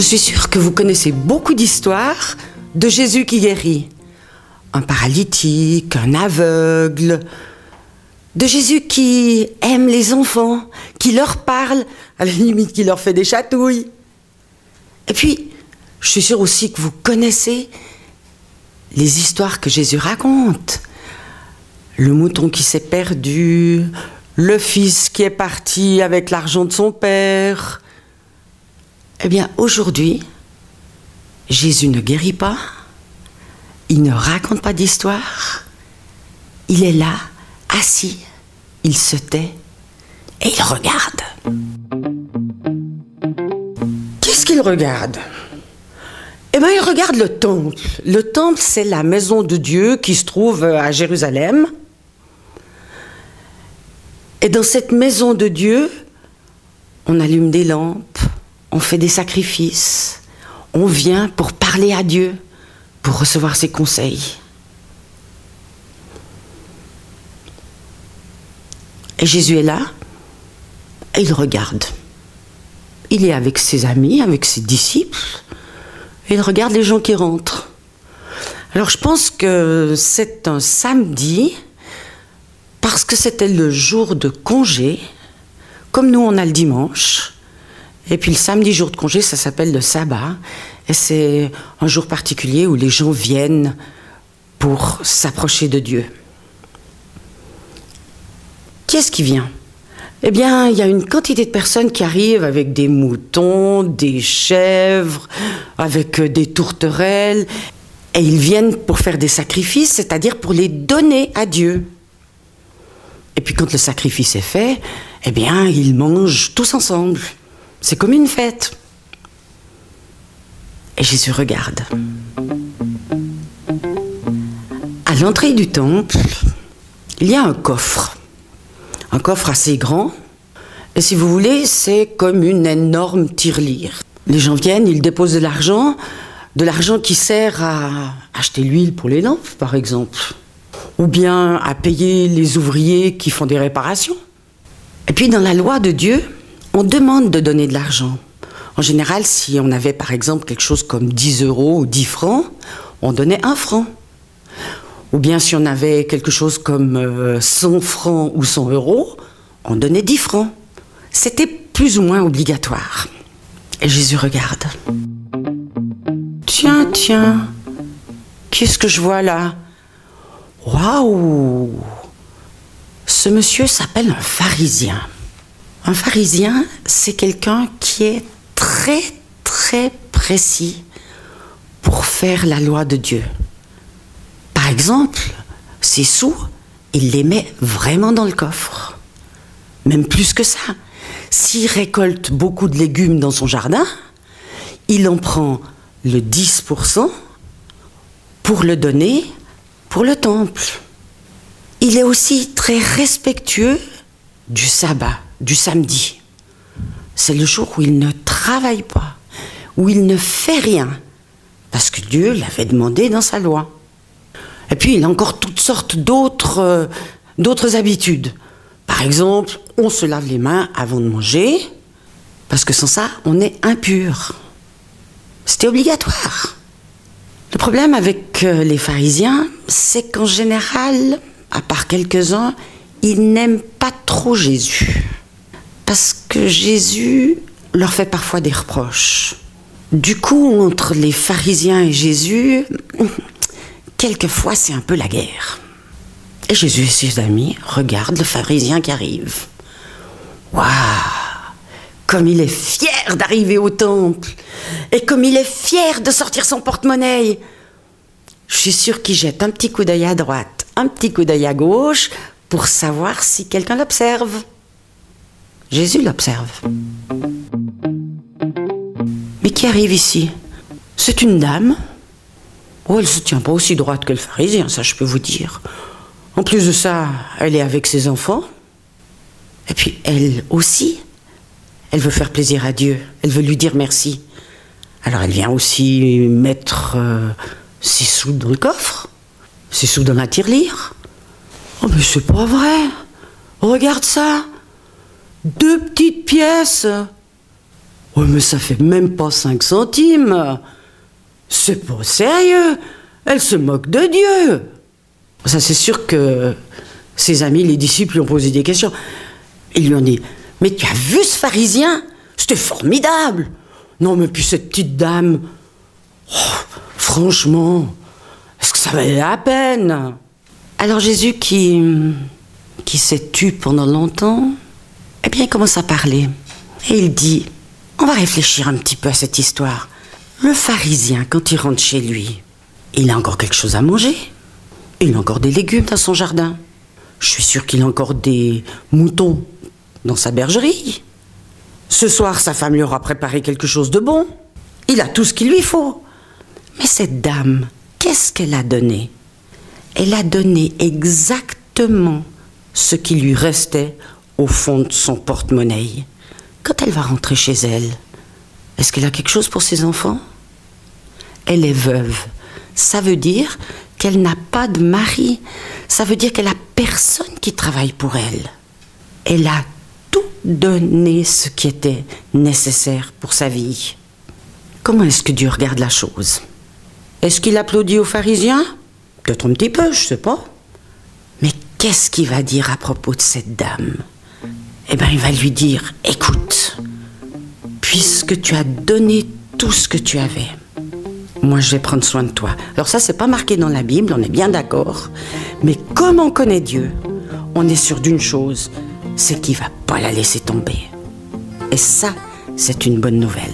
suis sûre que vous connaissez beaucoup d'histoires de Jésus qui guérit. Un paralytique, un aveugle, de Jésus qui aime les enfants, qui leur parle, à la limite qui leur fait des chatouilles. Et puis, je suis sûre aussi que vous connaissez les histoires que Jésus raconte. Le mouton qui s'est perdu, le fils qui est parti avec l'argent de son père. Eh bien, aujourd'hui, Jésus ne guérit pas, il ne raconte pas d'histoire, il est là, assis, il se tait et il regarde. Qu'est-ce qu'il regarde ? Eh bien, il regarde le temple. Le temple, c'est la maison de Dieu qui se trouve à Jérusalem. Et dans cette maison de Dieu, on allume des lampes, on fait des sacrifices, on vient pour parler à Dieu, pour recevoir ses conseils. Et Jésus est là, et il regarde. Il est avec ses amis, avec ses disciples, et il regarde les gens qui rentrent. Alors je pense que c'est un samedi, parce que c'était le jour de congé, comme nous on a le dimanche. Et puis le samedi, jour de congé, ça s'appelle le sabbat. Et c'est un jour particulier où les gens viennent pour s'approcher de Dieu. Qui est-ce qui vient ? Eh bien, il y a une quantité de personnes qui arrivent avec des moutons, des chèvres, avec des tourterelles. Et ils viennent pour faire des sacrifices, c'est-à-dire pour les donner à Dieu. Et puis quand le sacrifice est fait, eh bien, ils mangent tous ensemble. C'est comme une fête. Et Jésus regarde. À l'entrée du temple, il y a un coffre. Un coffre assez grand. Et si vous voulez, c'est comme une énorme tirelire. Les gens viennent, ils déposent de l'argent qui sert à acheter l'huile pour les lampes, par exemple. Ou bien à payer les ouvriers qui font des réparations. Et puis dans la loi de Dieu, on demande de donner de l'argent. En général, si on avait par exemple quelque chose comme 10 € ou 10 francs, on donnait 1 franc. Ou bien si on avait quelque chose comme 100 francs ou 100 €, on donnait 10 francs. C'était plus ou moins obligatoire. Et Jésus regarde. Tiens, qu'est-ce que je vois là ? Waouh! Ce monsieur s'appelle un pharisien. Un pharisien, c'est quelqu'un qui est très, très précis pour faire la loi de Dieu. Par exemple, ses sous, il les met vraiment dans le coffre. Même plus que ça. S'il récolte beaucoup de légumes dans son jardin, il en prend le 10% pour le donner pour le temple. Il est aussi très respectueux du sabbat, du samedi. C'est le jour où il ne travaille pas, où il ne fait rien, parce que Dieu l'avait demandé dans sa loi. Et puis il a encore toutes sortes d'autres habitudes. Par exemple, on se lave les mains avant de manger, parce que sans ça, on est impur. C'était obligatoire. Le problème avec les pharisiens, c'est qu'en général, à part quelques-uns, ils n'aiment pas trop Jésus. Parce que Jésus leur fait parfois des reproches. Du coup, entre les pharisiens et Jésus, quelquefois c'est un peu la guerre. Et Jésus et ses amis regardent le pharisien qui arrive. Waouh! Comme il est fier d'arriver au temple, et comme il est fier de sortir son porte-monnaie. Je suis sûre qu'il jette un petit coup d'œil à droite, un petit coup d'œil à gauche, pour savoir si quelqu'un l'observe. Jésus l'observe. Mais qui arrive ici? C'est une dame. Oh, elle ne se tient pas aussi droite que le pharisien, ça je peux vous dire. En plus de ça, elle est avec ses enfants. Et puis elle aussi, elle veut faire plaisir à Dieu. Elle veut lui dire merci. Alors elle vient aussi mettre ses sous dans le coffre, ses sous dans la tirelire. Oh mais c'est pas vrai. Regarde ça. 2 petites pièces. Oh, mais ça fait même pas 5 centimes. C'est pas sérieux. Elle se moque de Dieu. Ça, c'est sûr que ses amis, les disciples, lui ont posé des questions. Ils lui ont dit, mais tu as vu ce pharisien? C'était formidable. Non, mais puis cette petite dame, oh, franchement, est-ce que ça valait la peine? Alors Jésus, qui s'est tu pendant longtemps, eh bien, il commence à parler. Et il dit, on va réfléchir un petit peu à cette histoire. Le pharisien, quand il rentre chez lui, il a encore quelque chose à manger. Il a encore des légumes dans son jardin. Je suis sûre qu'il a encore des moutons dans sa bergerie. Ce soir, sa femme lui aura préparé quelque chose de bon. Il a tout ce qu'il lui faut. Mais cette dame, qu'est-ce qu'elle a donné? Elle a donné exactement ce qui lui restait au fond de son porte-monnaie. Quand elle va rentrer chez elle, est-ce qu'elle a quelque chose pour ses enfants? Elle est veuve. Ça veut dire qu'elle n'a pas de mari. Ça veut dire qu'elle n'a personne qui travaille pour elle. Elle a tout donné ce qui était nécessaire pour sa vie. Comment est-ce que Dieu regarde la chose? Est-ce qu'il applaudit aux pharisiens? Peut-être un petit peu, je ne sais pas. Mais qu'est-ce qu'il va dire à propos de cette dame? Eh bien, il va lui dire, écoute, puisque tu as donné tout ce que tu avais, moi, je vais prendre soin de toi. Alors ça, c'est pas marqué dans la Bible, on est bien d'accord. Mais comme on connaît Dieu, on est sûr d'une chose, c'est qu'il va pas la laisser tomber. Et ça, c'est une bonne nouvelle.